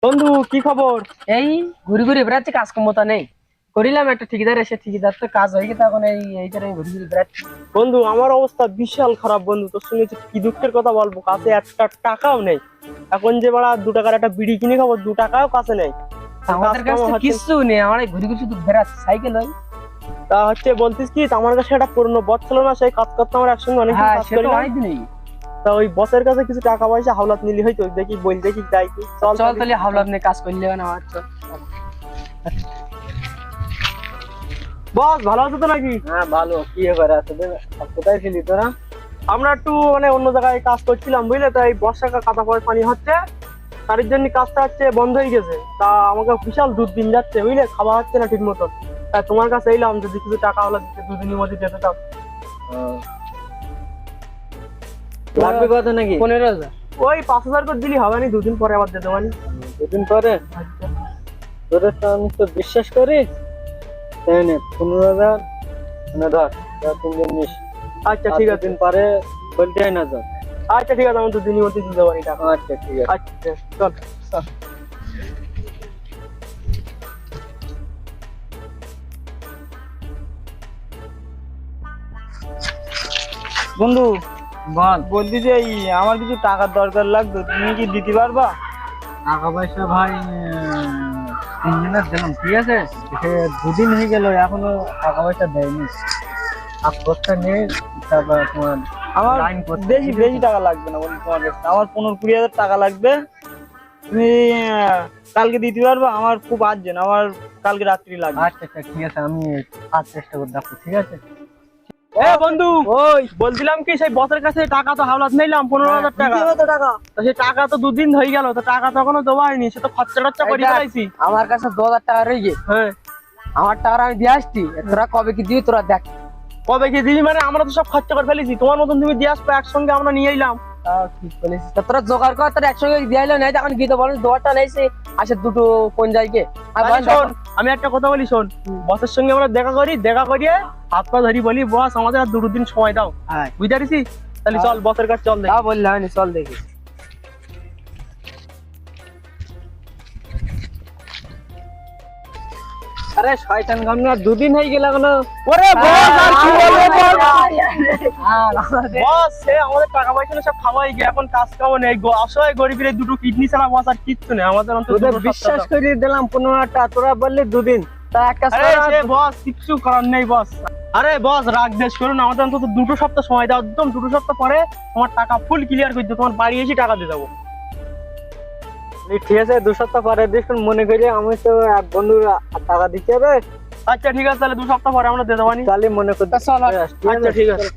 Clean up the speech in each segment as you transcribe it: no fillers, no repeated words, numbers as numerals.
বন্ধু কি খবর? এই ঘুরি ঘুরি বেড়াচ্ছি, কাজ ক্ষমতা নেই। করিলাম একটা ঠিকাদার এসে, ঠিকাদার তো কাজ হয়ে গেছে, এখন এইখানে ঘুরি ঘুরি বেড়াচ্ছি। বন্ধু আমার অবস্থা বিশাল খারাপ বন্ধু, তোর সঙ্গে যে কি দুঃখের কথা বলবো, কাছে একটা টাকাও নেই। এখন যে বাড়া 2 টাকার একটা বিড়ি কিনে খাবো, 2 টাকাও কাছে নেই। আমাদের কাছে কিছু নেই, আমার ঘুরি ঘুরি শুধু বেড়াচ্ছি, সাইকেল হয়। তা হচ্ছে বলতিস কি, আমার কাছে একটা পুরনো বস ছিল না, সেই কাজ করতে আমরা একসঙ্গে অনেক হ্যাঁ, কাজ সে তো করলাম। অনেকদিনই। তা ওই বসের কাছে কিছু টাকা পয়সা হাওলাত নিলি হয়তো, দেখি বল দেখি যাই কি। চল তাহলে হাওলাত নিয়ে কাজ করলে না, আমার চল। বস ভালো আছো তো নাকি? হ্যাঁ ভালো, কি এবারে আছে? কোথায় ছিলি তোরা? আমরা একটু মানে অন্য জায়গায় কাজ করছিলাম বুঝলে, তাই বর্ষাকাল কাদা পড়ে পানি হচ্ছে, তার জন্য কাজটা হচ্ছে বন্ধ হয়ে গেছে। তা আমাকে বিশাল দুদিন যাচ্ছে বুঝলে, খাওয়া হচ্ছে না ঠিক মতো। তাই তোমার কাছে এলাম, যদি কিছু টাকা হলো দিতে, 2 দিনের মধ্যে যেতে চাও। লাগবে কত নাকি? 15,000। ওই 5,000 করে দিলি হবে না, 2 দিন পরে আবার দিতে পারি। 2 দিন পরে? তোদের তো আমি তো বিশ্বাস করি। তাই না, 15,000 না ধর, 3 দিন নিস। আচ্ছা ঠিক আছে, দিন পরে বলতে হয় না তো। আচ্ছা ঠিক আছে, আমি 2 দিনের মধ্যে দিতে পারি টাকা। আচ্ছা ঠিক আছে। আচ্ছা চল চল। বন্ধু বল। বলছি যে এই আমার কিছু টাকার দরকার লাগতো, তুমি কি দিতে পারবা? টাকা পয়সা ভাই 3 দিনের দিলাম, ঠিক আছে? সে 2 দিন হয়ে গেল, এখনো টাকা পয়সা দেয়নি। আর বস্তা নিয়ে তারপর তোমার আমার লাইন করতে বেশি বেশি টাকা লাগবে না বন্ধু, তোমার কাছে আমার 15-20 হাজার টাকা লাগবে। তুমি কালকে দিতে পারবা? আমার খুব আর্জেন্ট, আমার কালকে রাত্রি লাগবে। আচ্ছা আচ্ছা ঠিক আছে, আমি আজ চেষ্টা করে দেখো, ঠিক আছে? এ বন্ধু, ওই বলছিলাম কি, সেই বসের কাছে টাকা তো হাওলাত নিলাম 15,000 টাকা। তো সেই টাকা তো 2 দিন হয়ে গেল, তো টাকা তো এখনো দেওয়া হয়নি, সে তো খরচা টরচা করে ফেলাইছি। আমার কাছে 2,000 টাকা রয়েছে। হ্যাঁ, আমার টাকা আমি দিয়ে আসছি, তোরা কবে কি দিবি তোরা দেখ। কবে কি দিবি মানে? আমরা তো সব খরচা করে ফেলেছি, তোমার মতন তুমি দিয়ে আসবে, একসঙ্গে আমরা নিয়ে এলাম। ঠিক বলেছিস, তা তোরা জোগাড় কর, তোরা একসঙ্গে দিয়ে এলো না, এখন গীত বলেন 2টা নেইছে, আসে 2টো কোন জায়গায়। আর আরে বলেন শোন, আমি একটা কথা বলি, শোন, বসের সঙ্গে আমরা দেখা করি, দেখা করিয়ে হাত পা ধরি, বলি বস আমাদের আর 2 দিন সময় দাও, হ্যাঁ বুঝতে পারছিস? তাহলে চল বসের কাছে চল। তা বললে হয়নি, চল দেখি। আরে শয়তান গামনা, 2 দিন হয়ে গেল এখনো। ওরে বস, আর কি বলবো বল। আর বস সে আমাদের টাকা পয়সা সব খাওয়াই গিয়ে, এখন কাজ কাম নেই, অসহায় গরিবের 2টো কিডনি ছাড়া বস আর কিচ্ছু নেই আমাদের। অন্তত তোদের বিশ্বাস করে দিলাম 15,000 টাকা, তোরা বললি 2 দিন। তা একটা বস কিচ্ছু করার নেই বস। আরে বস রাগ দেশ করুন, আমাদের অন্তত 2 সপ্তাহ সময় দাও, একদম 2 সপ্তাহ পরে তোমার টাকা ফুল ক্লিয়ার করে দেবো, তোমার বাড়ি এসে টাকা দিয়ে দেবো। ঠিক আছে, 2 সপ্তাহ পরে দেখুন, মনে করি আমি তো এক বন্ধু টাকা দিতে হবে। আচ্ছা ঠিক আছে, তাহলে 2 সপ্তাহ পরে আমরা দিয়ে দেবো। তাহলে মনে করতে আচ্ছা ঠিক আছে।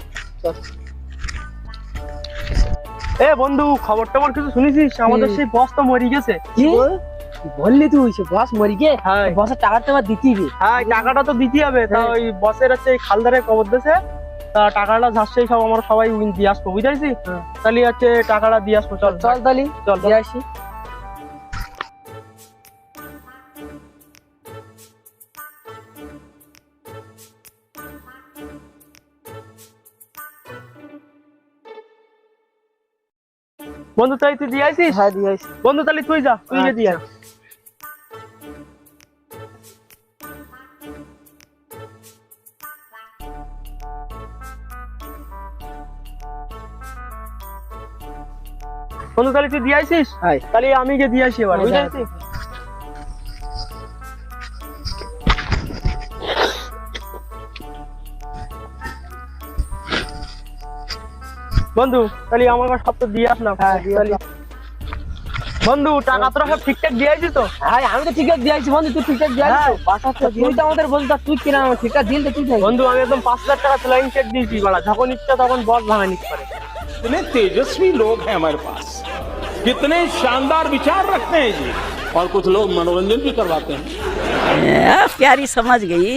এ বন্ধু, খবর টবর কিছু শুনেছিস? আমাদের সেই বস তো মরে গেছে। কি বললি তুই? সে বস মরি গে? হ্যাঁ বসের টাকা তো দিতেই হবে। হ্যাঁ, টাকাটা তো দিতে হবে। তা ওই বসের হচ্ছে এই খালদারে কবর দিয়েছে, তা টাকাটা ঝাড়ছে সব, আমরা সবাই দিয়ে আসবো, বুঝতে পারছিস? তাহলে হচ্ছে টাকাটা দিয়ে আসবো। চল চল তাহলে চল দিয়ে আসি। বন্ধু তাই তুই দিয়ে আসিস? হ্যাঁ দিয়ে আসি। বন্ধু তাহলে তুই যা, তুই যে দিয়ে আয়। বন্ধু তাহলে তুই দিয়ে আসিস, হ্যাঁ তাহলে আমি গিয়ে দিয়ে আসি এবার, বুঝতে পারছিস? বন্ধু তাহলে আমার কাছে সব তো দিয়ে আসলাম। বন্ধু টাকা তোরা সব ঠিকঠাক দিয়ে আসিস তো? হ্যাঁ আমি তো ঠিকঠাক দিয়ে আসছি বন্ধু, তুই ঠিকঠাক দিয়ে আসছিস? তুই তো আমাদের বলতো, তুই কিনা ঠিকঠাক দিন তো তুই। বন্ধু আমি একদম 5,000 টাকা ফ্লাইং চেক দিয়েছি, বাড়া যখন ইচ্ছা তখন বস ভাঙা নিতে পারে। इतने तेजस्वी लोग हैं हमारे पास, कितने शानदार विचार रखते हैं जी, और कुछ लोग मनोरंजन भी करवाते हैं। प्यारी समझ गई।